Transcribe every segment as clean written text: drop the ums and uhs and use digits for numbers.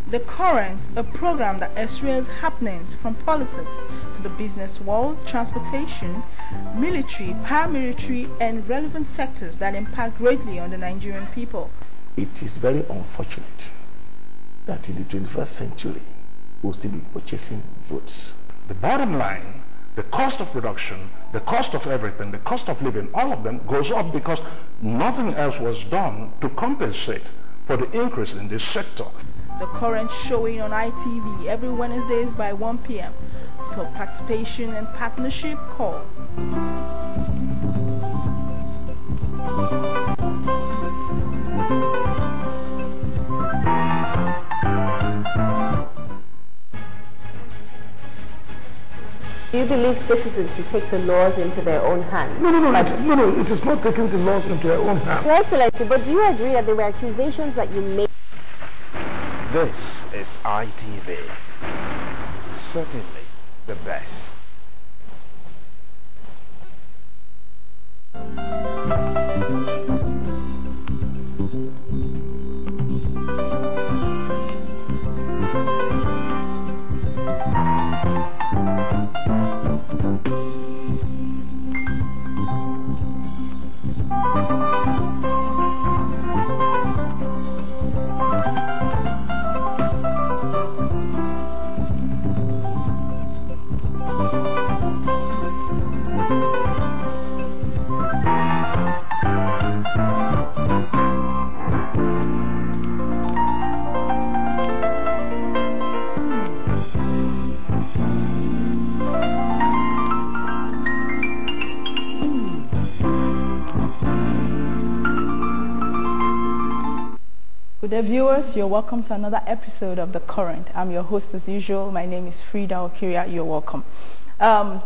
The Current, a program that x-rays happenings from politics to the business world, transportation, military, paramilitary, and relevant sectors that impact greatly on the Nigerian people. It is very unfortunate that in the 21st century, we'll still be purchasing votes. The bottom line, the cost of production, the cost of everything, the cost of living, all of them goes up because nothing else was done to compensate for the increase in this sector. The Current showing on ITV every Wednesdays by 1 p.m. For participation and partnership, call. Do you believe citizens should take the laws into their own hands? No, it is not taking the laws into their own hands. Your Excellency, but do you agree that there were accusations that you made? This is ITV, certainly the best. Good day, viewers. You're welcome to another episode of The Current. I'm your host as usual. My name is Frida Okiria. You're welcome.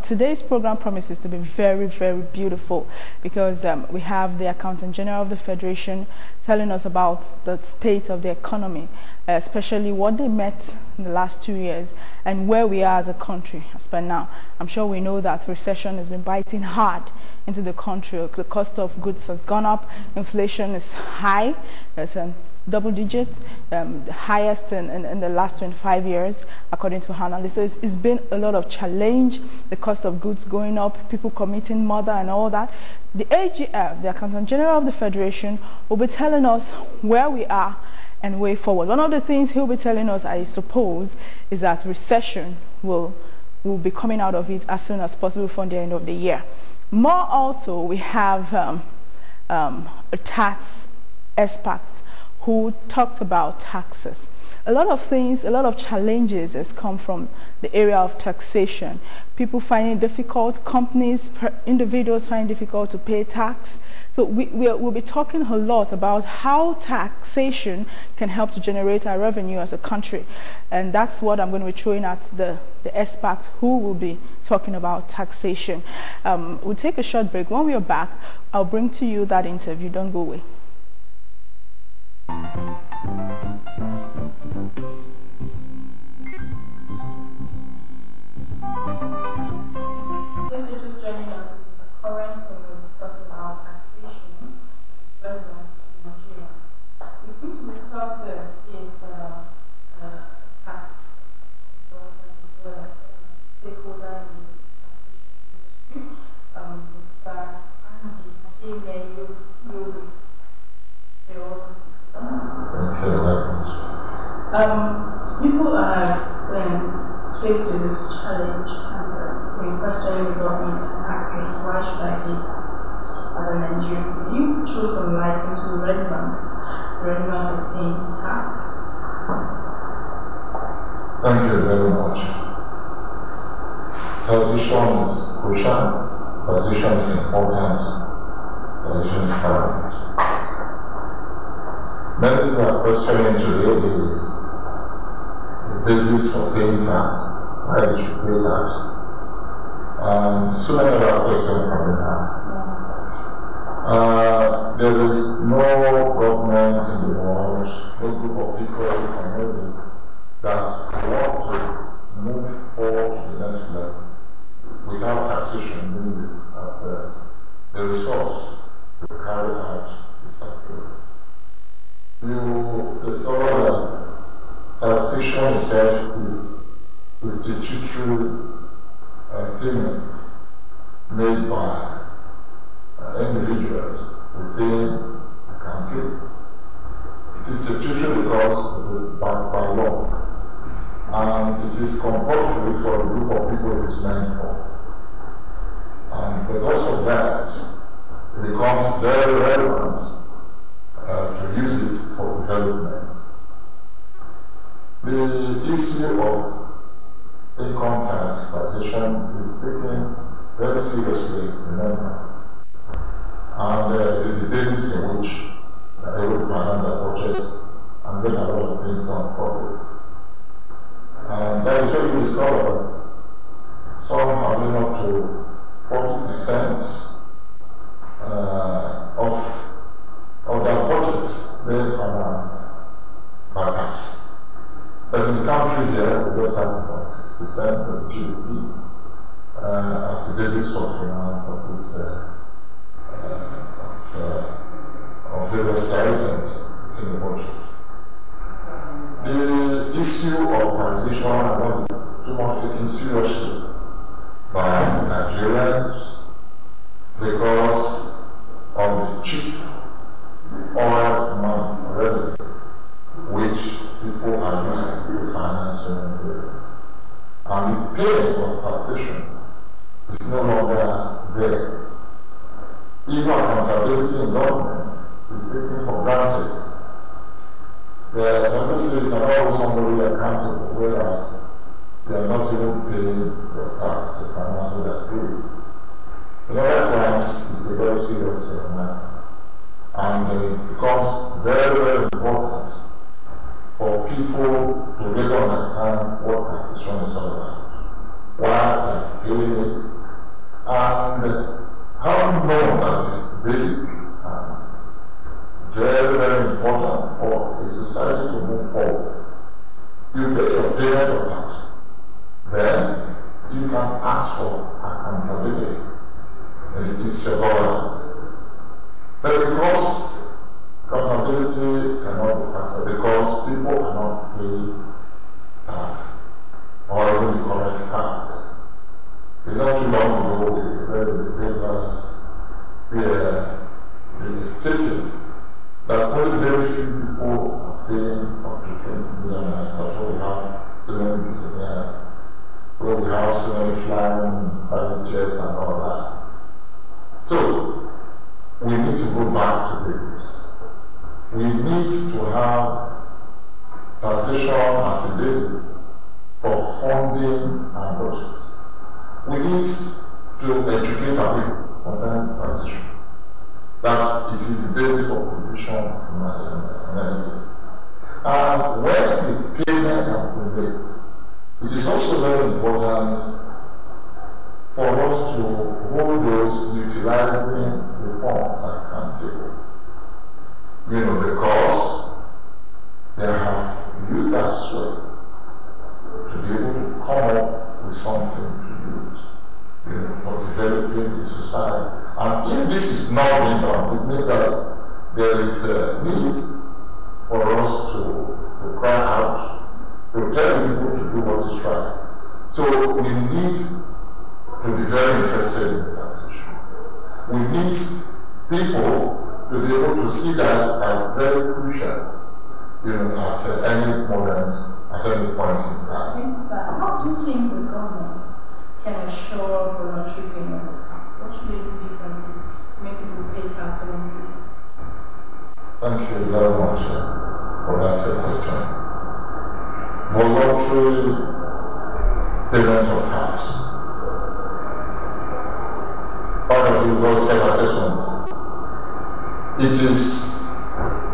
Today's program promises to be very, very beautiful because we have the Accountant General of the Federation telling us about the state of the economy, especially what they met in the last 2 years and where we are as a country as per now. I'm sure we know that recession has been biting hard into the country. The cost of goods has gone up. Inflation is high. There's a double digits, the highest in the last 25 years, according to analysts. So it's been a lot of challenge, the cost of goods going up, people committing murder and all that. The AGF, the Accountant General of the Federation, will be telling us where we are and way forward. One of the things he'll be telling us, I suppose, is that recession will be coming out of it as soon as possible from the end of the year. More also, we have a tax expert who talked about taxes. A lot of things, a lot of challenges has come from the area of taxation. People find it difficult, companies, individuals find it difficult to pay tax. So we'll be talking a lot about how taxation can help to generate our revenue as a country. And that's what I'm going to be throwing at the expert who will be talking about taxation. We'll take a short break. When we are back, I'll bring to you that interview. Don't go away. Yes, you're just joining us. This is The Current, when we're discussing about taxation and its relevance to Nigerians. With me to discuss this is tax consultant as well as stakeholder in the taxation industry, Mr. Andy Ajime Yobe. You're welcome to speak. People are faced with this challenge and when questioning the government and asking why should I pay tax as a Nigerian. Could you throw some light into the relevance of paying tax? Thank you very much. Taxation is crucial, taxation is important, taxation is paramount. Many people are questioning today the basis for paying tax, why they should pay tax. So many other questions have been asked. There is no government in the world, no group of people community that want to move forward to the next level without taxation being used as the resource to carry out this activity. you discover that taxation itself is the statutory payment made by individuals within the country. It is statutory because it is backed by law, and it is compulsory for the group of people it is meant for. And because of that, it becomes very relevant to use it for development. The issue of income tax taxation is taken very seriously in England, and it is the basis in which they are able to finance their projects and get a lot of things done properly. And that is where you discover that some have been up to 40% of their budget being financed by tax. But in the country here, we just have about 6% of GDP as the basis for finance of this of various items in the budget. The issue of taxation are not too much taken seriously by Nigerians because of the cheap oil money revenue which people are using to finance areas. And the payment of taxation is no longer there. Even accountability in government is taken for granted. Somebody say you can hold somebody accountable, whereas they are not even paying their tax to finance what they are doing. In other times, it's a very serious matter. And it becomes very, very important for people to really understand what taxation is all about, why they are paying it, and how known that is basic and very, very important for a society to move forward. You pay your payment of tax, then you can ask for accountability in the issue of governance. But because accountability cannot be asked, because people cannot pay tax or even the correct tax. It's not too long ago we read in the papers we stated that only very few people are paying up to 20 million. That's why we have so many billionaires, where we have so many flying private jets and all that. So we need to go back to business. We need to have taxation as a basis for funding our projects. We need to educate our people concerning taxation, that it is the basis for provision in many years. And when the payment has been made, it is also very important for us to hold those utilizing the funds accountable. You know, because they have used their sweat to be able to come up with something to use, you know, for developing the society. And if this is not being done, it means that there is a need for us to cry out, to tell people to do what is right. So we need to be very interested in taxation. We need people to be able to see that as very crucial, you know, at any moment, at any point in time. How do you think the government can ensure voluntary payment of tax? What should they do differently to make people pay tax voluntarily? Thank you very much for that question. Voluntary payment of tax. Part of the world self-assessment. It is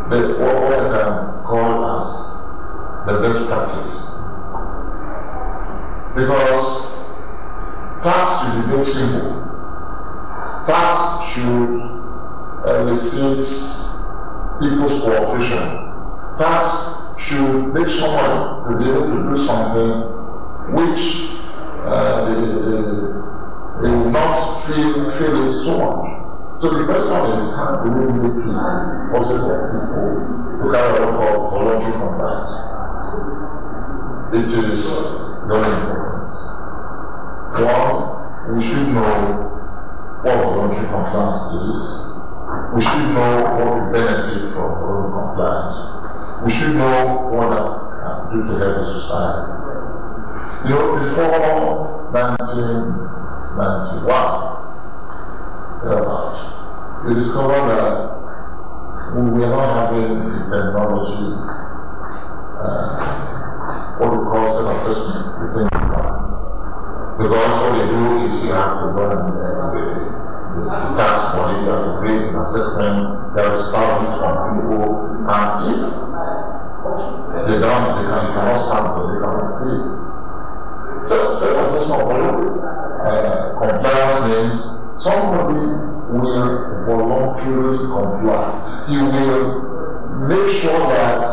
what I can call as the best practice. Because tax should be made simple. Tax should elicit people's cooperation. Tax should make someone to be able to do something which they will not feel it so much. So the question is, how do we make it possible for people to carry out what voluntary compliance? It is very important. One, we should know what voluntary compliance is. We should know what we benefit from voluntary compliance. We should know what that can do to help the society. You know, before 1991, we discovered that we were not having the technology, what we call self-assessment within the bank. Because what they do is you have to run the tax body, you have to create an assessment, you have to serve it on people, and if they don't, you cannot serve them, they cannot pay. So self-assessment compliance means somebody will voluntarily comply. He will make sure that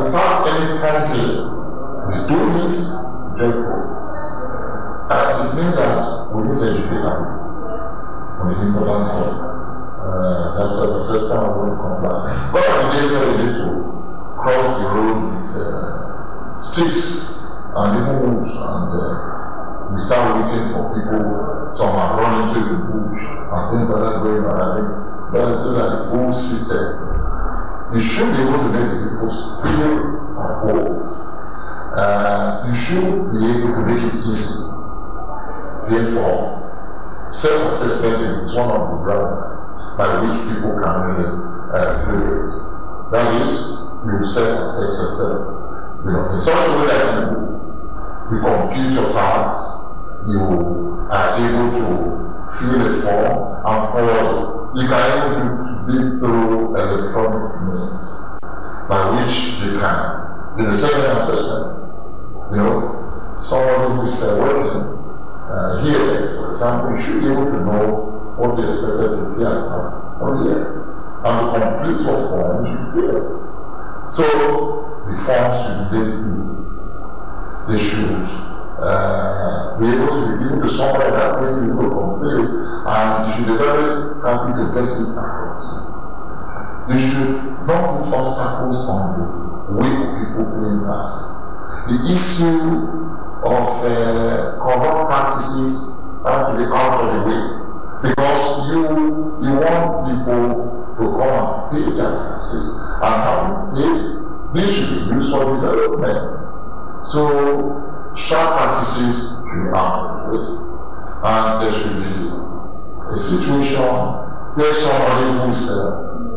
without any penalty, he's doing it, therefore. And it means that we need to educate them on the importance of that self-assessment and will comply. But on the days where we need to cross the road with sticks and even woods, and we start waiting for people, some are running to the bush and things like that going on. I think those are the old system. You should be able to make the people feel at home. You should be able to make it easy. Therefore, self-assessment is one of the grounds by which people can really do this. That is, you self-assess yourself. You know, in such a way that you compute your tasks, you are able to fill a form and follow. You can able to be through electronic means by which you can, send an assessment. You know, somebody who is working here, for example, you should be able to know what they expected to be as staff on here. And to complete your form, you fill. So the forms should be made easy. They should be able to be given to somebody that person will complete, and you should be very happy to get it across. You should not put obstacles on the way of people paying tax. The issue of corrupt practices have to be out of the way, because you want people to come and pay their taxes, and how this should be used for development. So sharp practices should be out of the way, and there should be a situation where somebody who is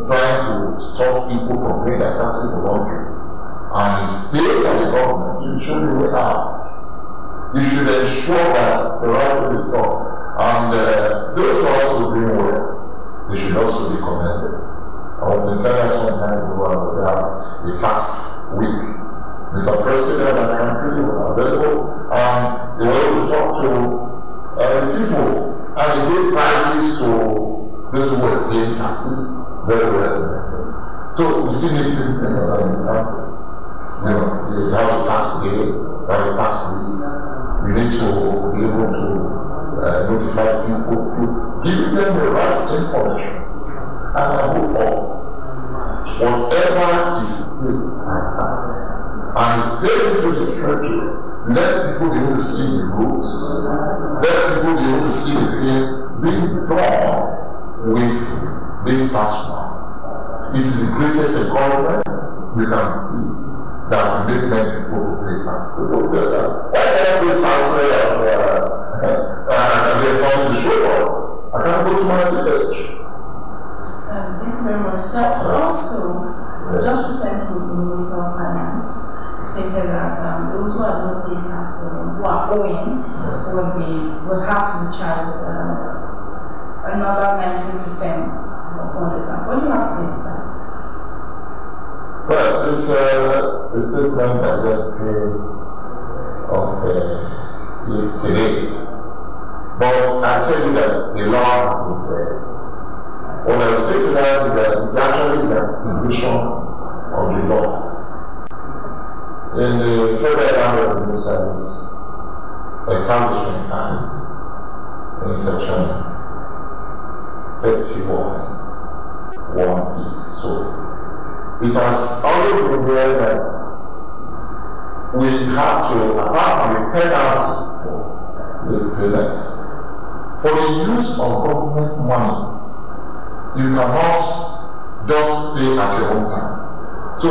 trying to stop people from paying their taxes voluntarily and is paid by the government, you should be way out. You should ensure that the right will be done, and those who are also doing well, they should also be commended. I was in Kenya some time ago, and we had a tax week. Mr. President of the country was available, and they were able to talk to the people, and they gave prices to those who were paying taxes very well. So we still need things in the example. You know, you have a tax day, you have a tax week. You need to be able to notify people to give them the right information. And above all, whatever is paid as tax and is paid into the treasury, let people be able to see the roots, let people be able to see the things being done with this tax money. It is the greatest encouragement we can see that will make many people to pay tax. People tell us, why can't we tax and they're going to show up? I can't go to my village. Thank you very much, sir. Also, just recently, the Minister of Finance stated that those who are not paying tax for them, who are owing, will have to be charged another 19% upon the tax. What do you have to say to that? Well, it's a statement that just came up today. But I tell you that the law is there. What I will say to that is that it's actually the activation of the law. In the Federal Revenue Service Establishment Act, in section 31(1)(e). So it has always been there that we have to, apart from the penalty for the payments, for the use of government money, you cannot just pay at your own time. So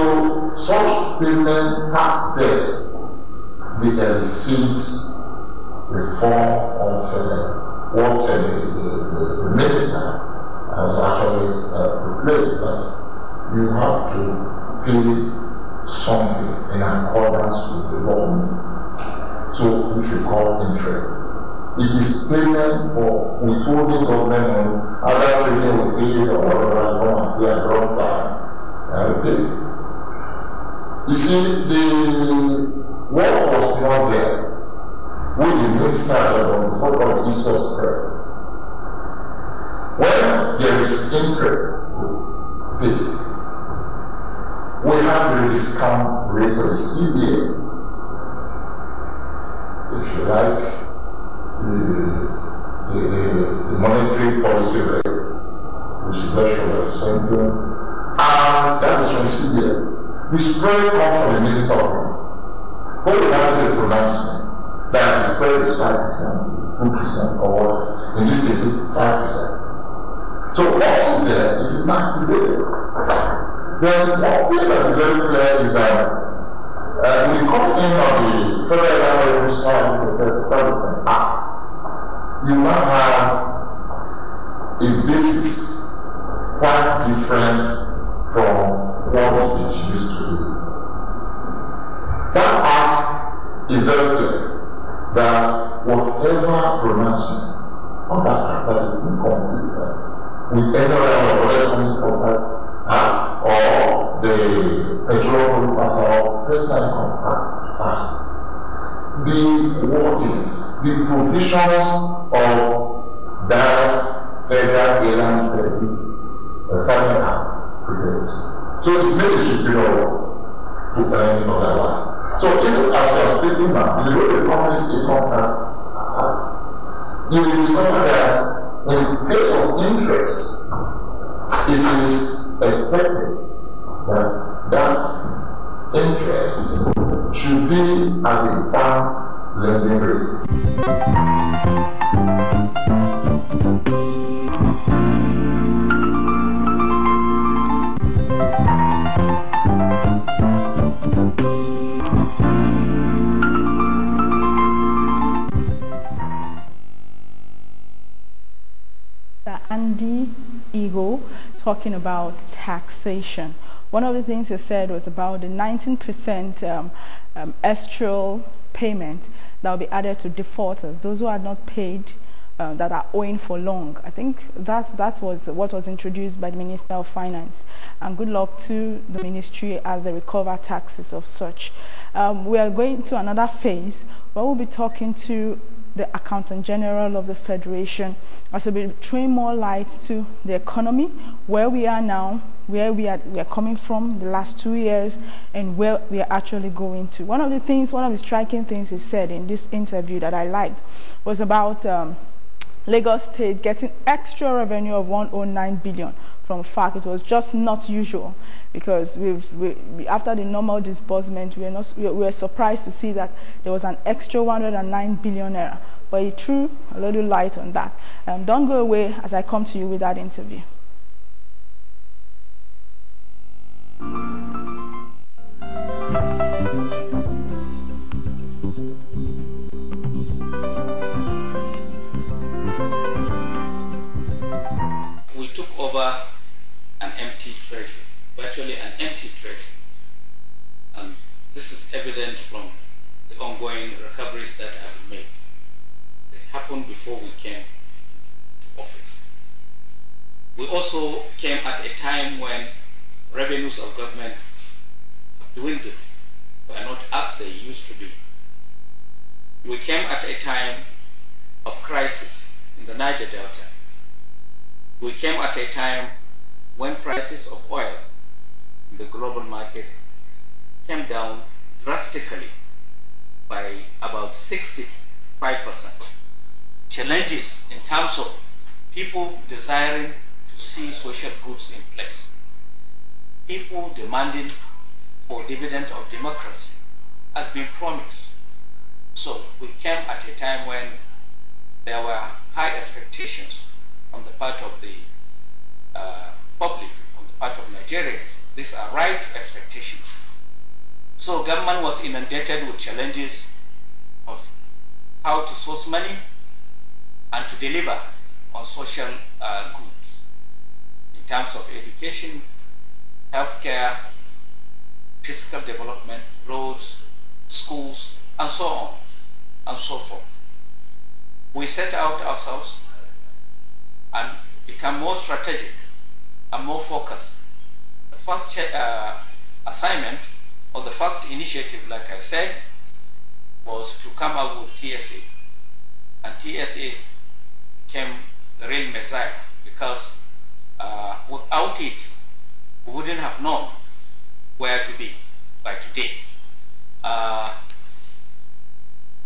such payments, tax debts, they elicit a form of what the minister has actually proclaimed, that you have to pay something in accordance with the law, so which we call interest. It is payment for withholding government money, other trading with it or whatever, go and pay at the wrong time. You see, what was not there with the minister before God is was correct. When there is interest to pay, we have the discount rate of the CBA. If you like, the monetary policy rate, which is virtually the same thing, and that is from CBA. The spread comes from the Minister of Finance. But we have the pronouncement that the spread is 5%, it's 2%, or in this case, 5%. So once it's there, it is not activated. Then one thing that is very clear is that when you come in on the Federal Revenue Service Act, you now have a basis quite different from what it used to be. That act is very clear that whatever pronouncement on that act that is inconsistent with any other Community Act or the Petroleum Act or Personal Income Act, the wordings, the provisions of that Federal Airline Service Standard Act prevails. So it's made superior to any other one. So even as we are speaking now, in the way the Companies Income Tax Act, you will discover that in case of interest, it is expected that that interest should be at the bank lending rate. Andy Ego talking about taxation. One of the things he said was about the 19% extra payment that will be added to defaulters, those who are not paid, that are owing for long. I think that was what was introduced by the Minister of Finance. And good luck to the ministry as they recover taxes of such. We are going to another phase where we'll be talking to the Accountant General of the Federation as we'll be throwing more light to the economy, where we are now, where we are coming from the last 2 years, and where we are actually going to. One of the striking things he said in this interview that I liked was about Lagos State getting extra revenue of 109 billion from FAC. It was just not usual, because after the normal disbursement, we were surprised to see that there was an extra 109 billion naira. But he threw a little light on that. Don't go away as I come to you with that interview. We took over an empty treasury, virtually an empty treasury. And this is evident from the ongoing recoveries that have been made. It happened before we came into office. We also came at a time when revenues of government have dwindled, but are not as they used to be. We came at a time of crisis in the Niger Delta. We came at a time when prices of oil in the global market came down drastically by about 65%. Challenges in terms of people desiring to see social goods in place. People demanding for dividend of democracy has been promised. So we came at a time when there were high expectations on the part of the public, on the part of Nigerians. These are right expectations. So government was inundated with challenges of how to source money and to deliver on social goods in terms of education, healthcare, physical development, roads, schools, and so on and so forth. We set out ourselves and become more strategic and more focused. The first assignment or the first initiative, like I said, was to come up with TSA. And TSA became the real messiah because without it, we wouldn't have known where to be by today.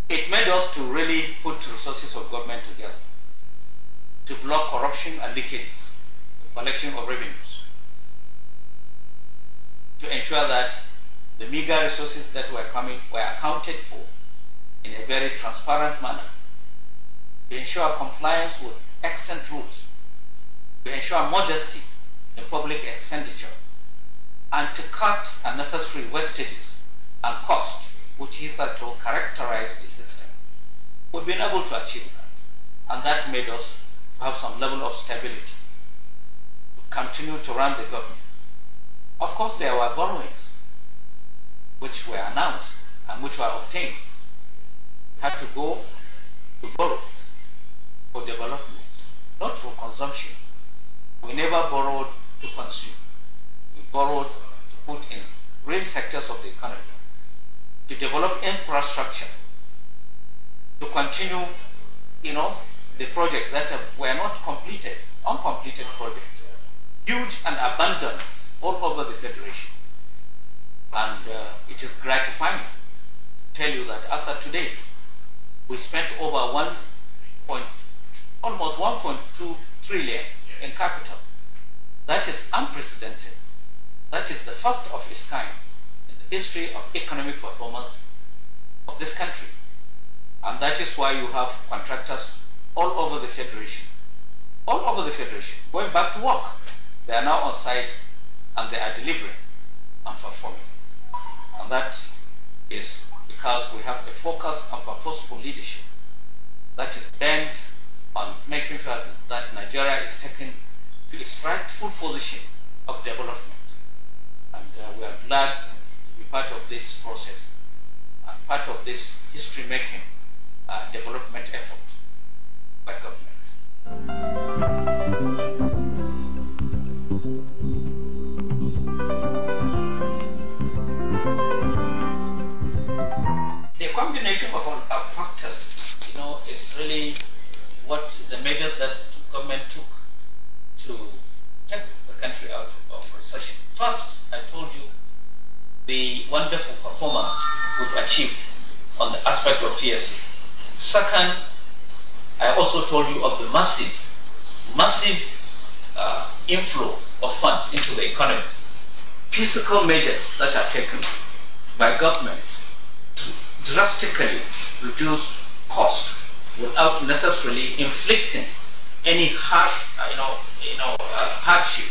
It made us to really put resources of government together to block corruption and leakages, the collection of revenues, to ensure that the meager resources that were coming were accounted for in a very transparent manner, to ensure compliance with extant rules, to ensure modesty in public expenditure, and to cut unnecessary wastages and costs which hitherto characterize the system. We've been able to achieve that, and that made us have some level of stability to continue to run the government. Of course, there were borrowings which were announced and which were obtained. We had to go to borrow for development, not for consumption. We never borrowed to consume. We borrowed to put in real sectors of the economy, to develop infrastructure, to continue, the projects that were not completed, uncompleted projects, huge and abundant all over the Federation. And it is gratifying to tell you that as of today, we spent over almost 1.2 trillion in capital. That is unprecedented. That is the first of its kind in the history of economic performance of this country. And that is why you have contractors all over the Federation. All over the Federation, going back to work. They are now on site and they are delivering and performing. And that is because we have a focused and purposeful leadership that is bent on making sure that Nigeria is taken to its rightful position of development. And we are glad to be part of this process and part of this history-making development effort by government. The combination of all our factors, is really what the measures that government took to take the country out of recession. First, I told you the wonderful performance we've achieved on the aspect of TSA. Second, I also told you of the massive inflow of funds into the economy. Physical measures that are taken by government to drastically reduce cost without necessarily inflicting any harsh, hardship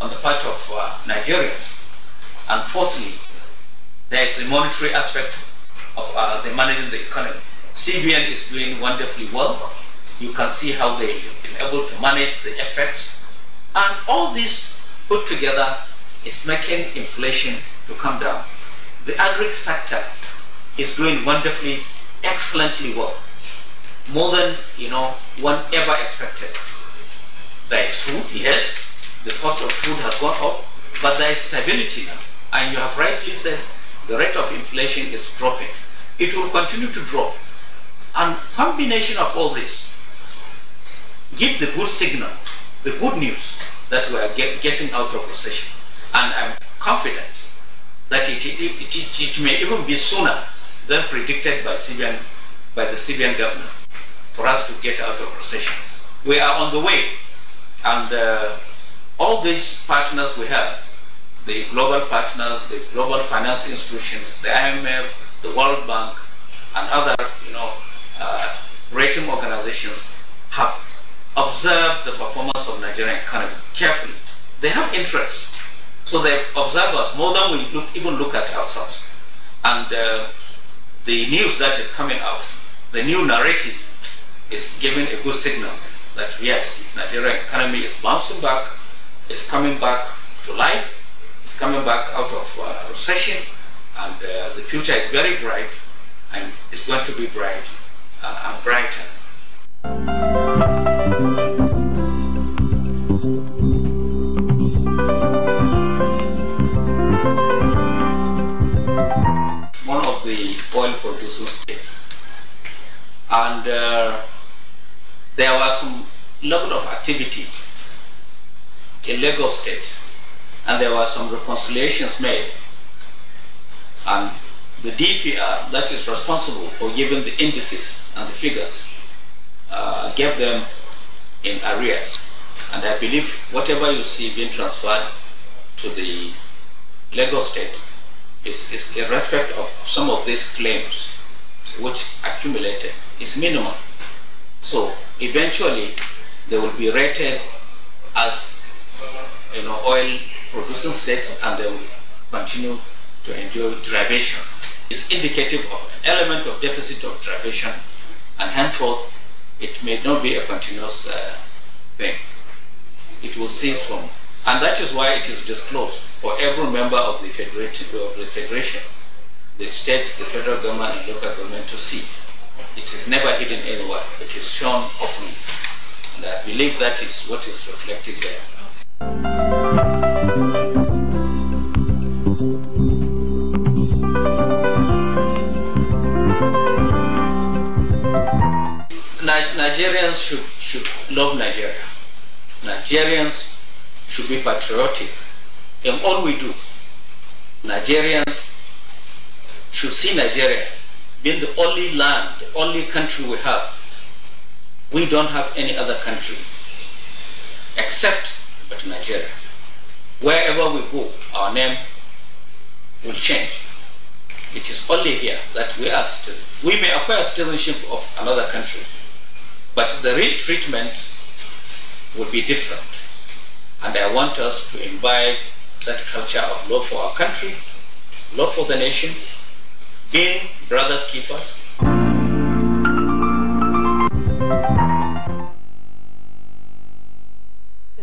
on the part of Nigerians. And fourthly, there is the monetary aspect of the managing the economy. CBN is doing wonderfully well. You can see how they've been able to manage the effects. And all this put together is making inflation to come down. The agri sector is doing wonderfully, excellently well. More than one ever expected. There is food, yes, the cost of food has gone up, but there is stability now. And you have rightly said the rate of inflation is dropping. It will continue to drop. And combination of all this give the good signal, the good news that we are getting out of recession. And I'm confident that it may even be sooner than predicted by the CBN government for us to get out of recession. We are on the way, and all these partners we have, the global partners, the global financial institutions, the IMF, the World Bank, and other, rating organizations have observed the performance of Nigerian economy carefully. They have interest, so they observe us more than we even look at ourselves. And the news that is coming out, the new narrative, is giving a good signal that yes, Nigerian economy is bouncing back, is coming back to life, is coming back out of recession, and the future is very bright, and it's going to be bright and brighter. One of the oil producing states, and there was some level of activity in Lagos State, and there were some reconciliations made, and the DPR that is responsible for giving the indices and the figures gave them in arrears, and I believe whatever you see being transferred to the Lagos State is in respect of some of these claims which accumulated is minimal. So eventually they will be rated as oil producing states, and they will continue to enjoy derivation. It's indicative of an element of deficit of derivation, and henceforth it may not be a continuous thing. It will cease from, and that is why it is disclosed for every member of the federation, the states, the federal government, and local government to see. It is never hidden anywhere. It is shown openly, and I believe that is what is reflected there. Nigerians should love Nigeria. Nigerians should be patriotic in all we do. Nigerians should see Nigeria being the only land, the only country we have. We don't have any other country except but Nigeria. Wherever we go, our name will change. It is only here that we are citizens. We may acquire citizenship of another country, but the real treatment will be different. And I want us to imbibe that culture of love for our country, love for the nation, being brothers keepers.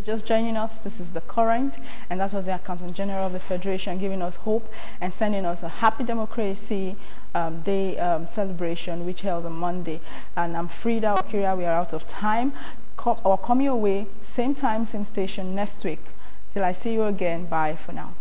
Just joining us, this is The Current, and that was the Accountant General of the Federation giving us hope and sending us a Happy Democracy Day celebration, which held on Monday. And I'm Frida Okiria. We are out of time. I'll come your way, same time, same station next week. Till I see you again, bye for now.